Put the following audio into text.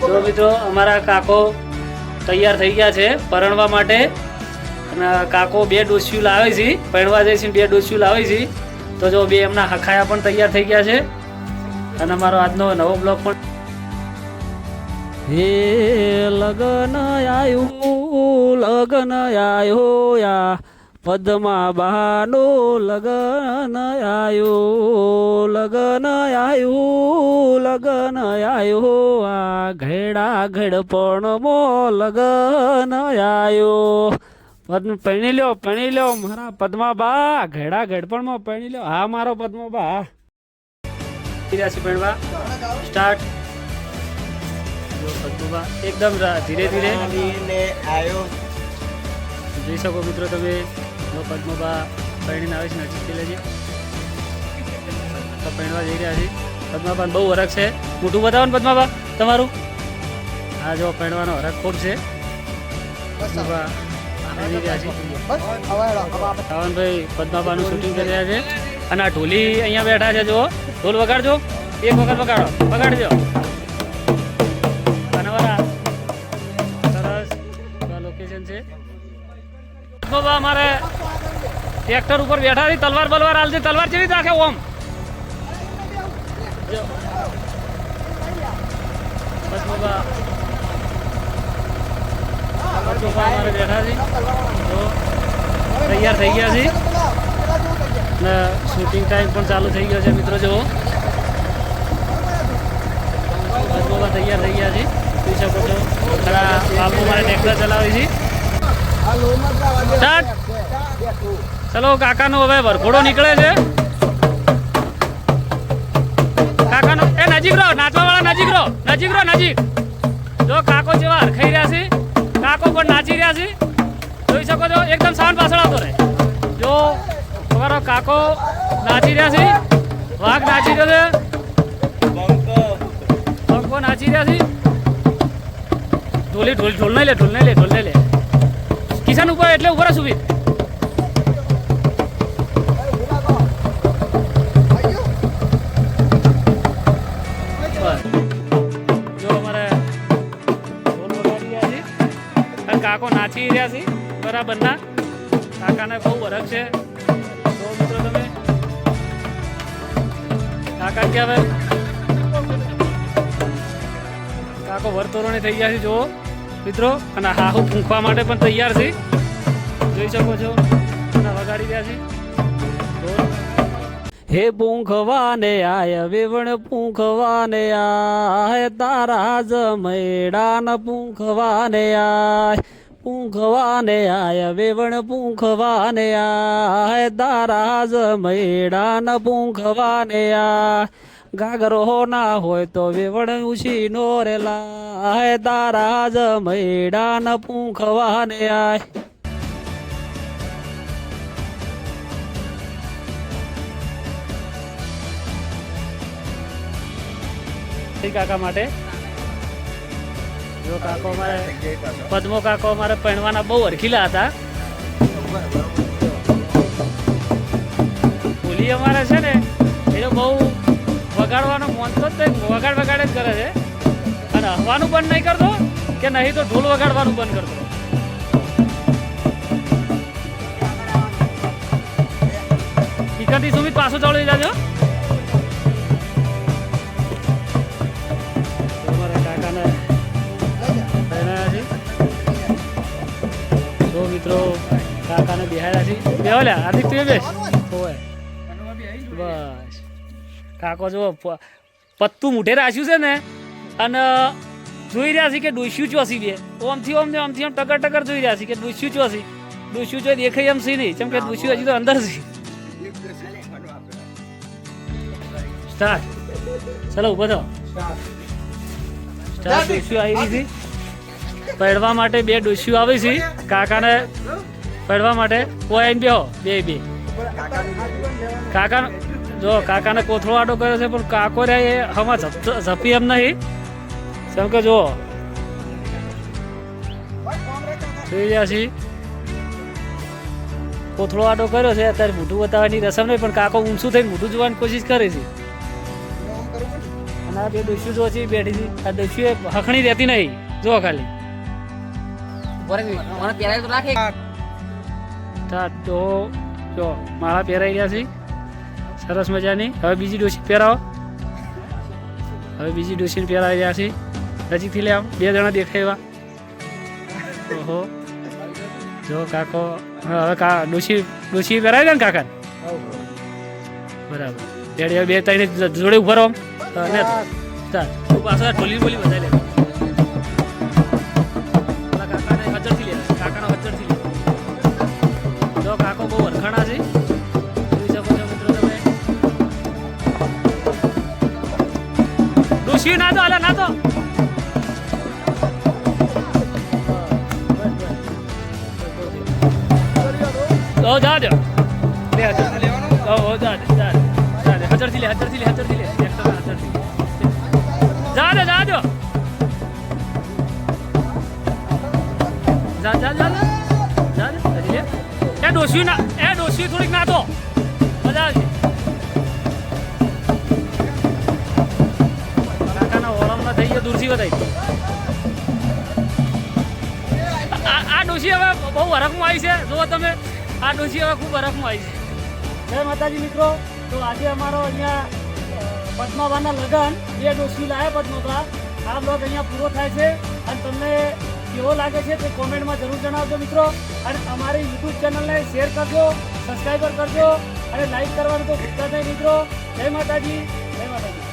જો મિત્રો અમારા કાકો તૈયાર થઈ ગયા છે પરણવા માટે અને કાકો બે ડોસ્યું લાવે છે પરણવા જાય છે બે ડોસ્યું લાવે છે તો જો બે એમના હખાયા પણ તૈયાર થઈ ગયા છે અને અમારો આજનો નવો બ્લોગ પણ હે લગન આયો યા પદ્મા બહાનો લગન આયો આ ઘેડા ઘડપણ મો લગન આયો પૈણી લ્યો મારા પદ્મા બા ઘેડા ઘડપણ માં પૈણી લ્યો હા મારો પદ્મા બા પૈણવા સ્ટાર્ટ પદ્મા એકદમ ધીરે ધીરે જોઈ શકો મિત્રો તમે પદ્મબા પૈણીને આવે છે નજીકથી લેજે પૈણવા જઈ રહ્યા છે પદ્માબા બહુ હરખ છે મોટું બતાવો ને પદ્માબા તમારું આ જો પૈણવાનો હરખ ખૂબ છે પદ્માબા પૈણી રહ્યા છે સાવનભાઈ પદ્માબાનું શૂટિંગ કરી રહ્યા છે અને આ ઢોલી અહીંયા બેઠા છે જો ઢોલ વગાડજો એક વખત વગાડજો સરસ લોકેશન છે પદ્માબા અમારે ટ્રેક્ટર ઉપર બેઠા છે તલવાર બલવાર હાલતી તલવાર જેવી રાખે ઓમ પદ્માબા અમારે બેઠા છે તો તૈયાર થઈ ગયા છે ને શૂટિંગ ટાઈમ પણ ચાલુ થઈ ગયો છે મિત્રો જુઓ પદ્માબા તૈયાર થઈ ગયા છે જોઈ શકો છો ખરા બાપુ મારે ટ્રેક્ટર ચલાવે છે ચલો કાકાનો હવે વરઘોડો નીકળે છે કાકાનો એ નજીક રહો નાચવા વાળા નજીક જો કાકો જેવા હરખાઈ રહ્યા છે કાકો પણ નાચી રહ્યા છે જોઈ શકો છો એકદમ સાવન પાછળ આવતો રહે જો તમારો કાકો નાચી રહ્યા છે વાઘ નાચી રહ્યો છે બંકો નાચી રહ્યા છે ઢોલ નહીં લે કિશન ઉપર એટલે ઉપર સુબી જો અમારે ઢોલ વગાડી રહ્યા છે અને કાકો નાચી રહ્યા છે બરાબર ના કાકાને બહુ વરખ છે તો મિત્રો તમે કાકા કે હવે કાકો વર્તોરણે થઈ ગયા છે જુઓ મિત્રો અને હાહુ પૂંખવા માટે પણ તૈયાર છે જોઈ શકો છો અને વગાડી રહ્યા છે હે પૂંખવાને આય વેવણ પૂંખવાને આય તારા જમૈડાન પૂંખવાને આય વેવણ પૂંખવાને આય તારા જમૈડાન પૂંખવાને આય ગાગરો ના હોય તો વેવણ ઉછી નો રેલા તારા જ મૈડાન પૂંખવાને આય કાકા માટે જો કાકો મારે પદ્મો કાકો મારે પૈણવાના બહુ હરખીલા હતા બોલી અમારે છે ને એ બહુ વગાડવાનો મન તો વગાડ જ કરે છે અને હવાનું બંધ નહીં કરતો કે નહીં તો ઢોલ વગાડવાનું બંધ કરતો ટીકાથી સુમિત પાછું ચાલી જાજો અમારા કાકાને પહેરાયા છે તો મિત્રો કાકાને બેહાડ્યા છે બેહલ્યા હાર્દિક તું બેસ હોય બસ કાકો જો પત્તું મૂઠે રાખ્યું છે ને અને જોઈ રહ્યા છે કે ડોસ્યું ચોસી બે ઓમથી ઓમ ટકર જોઈ રહ્યા છે કે ડોસ્યું ચોસી દેખાય એમ છે નહીં કેમ કે ડોસ્યું હજી તો અંદર છે સ્ટાર્ટ ચલો ઉભો થો સ્ટાર્ટ ડોસ્યું આવી રહી છે પડવા માટે બે ડોસ્યું આવે છે કાકાને પડવા માટે કોઈ આવીને બેહો બે કાકા જો કાકાને કોથળો આડો કર્યો છે પણ કાકો રે એ હમણાં ઝપી એમ નહીં કેમ કે જો જોઈ રહ્યા છીએ કોથળો આડો કર્યો છે અત્યારે મોઢું બતાવવાની રસમ નહીં પણ કાકો ઊંચું થઈને મોઢું જોવાની કોશિશ કરે છે અને અને આ બે ડોસીઓ જો છે બેઠી હતી આ ડોસીઓ હખણી રહેતી નહીં જો ખાલી તો જો માળા પહેરાઈ રહ્યા છે સરસ મજાની. હવે બીજી ડોસી પહેરાવો. હવે બીજી ડોસીને પહેરાવી રહ્યા છે. નજીકથી લે આમ 2 જણા દેખાય એવા. ઓહો જો કાકો હવે ડોસી પહેરાવી દે ને કાકા બરાબર. રેડી હવે 2-3 જોડે ઉભા રહો. તું પાછો ઢોલી બોલી બધા લે કાકાને હજરથી લે કાકાનો હજરથી લે. જો કાકો બહુ વરખાણા છે જોઈ શકો છો મિત્રો તમે. ડોસી ના તો હાલે ના તો જા દો લે હજરથી લે હજરથી લે હજરથી લે જા દો જા દો જા જા જા જા હજી લે એ ડોસી થોડીક ના તો મજા આવશે. કાકાના ઓળમમાં થઈ ગયો દૂરથી વધારી. આ ડોસી હવે બહુ હરખમાં આવી છે જુઓ તમે. આ ડોસી હવે ખૂબ હરખમાં આવી છે. જય માતાજી મિત્રો. તો આજે અમારો અહીંયા પદ્માબાના લગ્ન 2 ડોસી લાયા પદ્માબા. આ બ્લોગ અહીંયા પૂરો થાય છે અને તમને કેવો લાગે છે તે કોમેન્ટમાં જરૂર જણાવજો મિત્રો. અને અમારી યુટ્યુબ ચેનલને શેર કરજો, સબસ્ક્રાઈબર કરજો અને લાઈક કરવાનું તો ભૂલતા નહીં મિત્રો. જય માતાજી, જય માતાજી.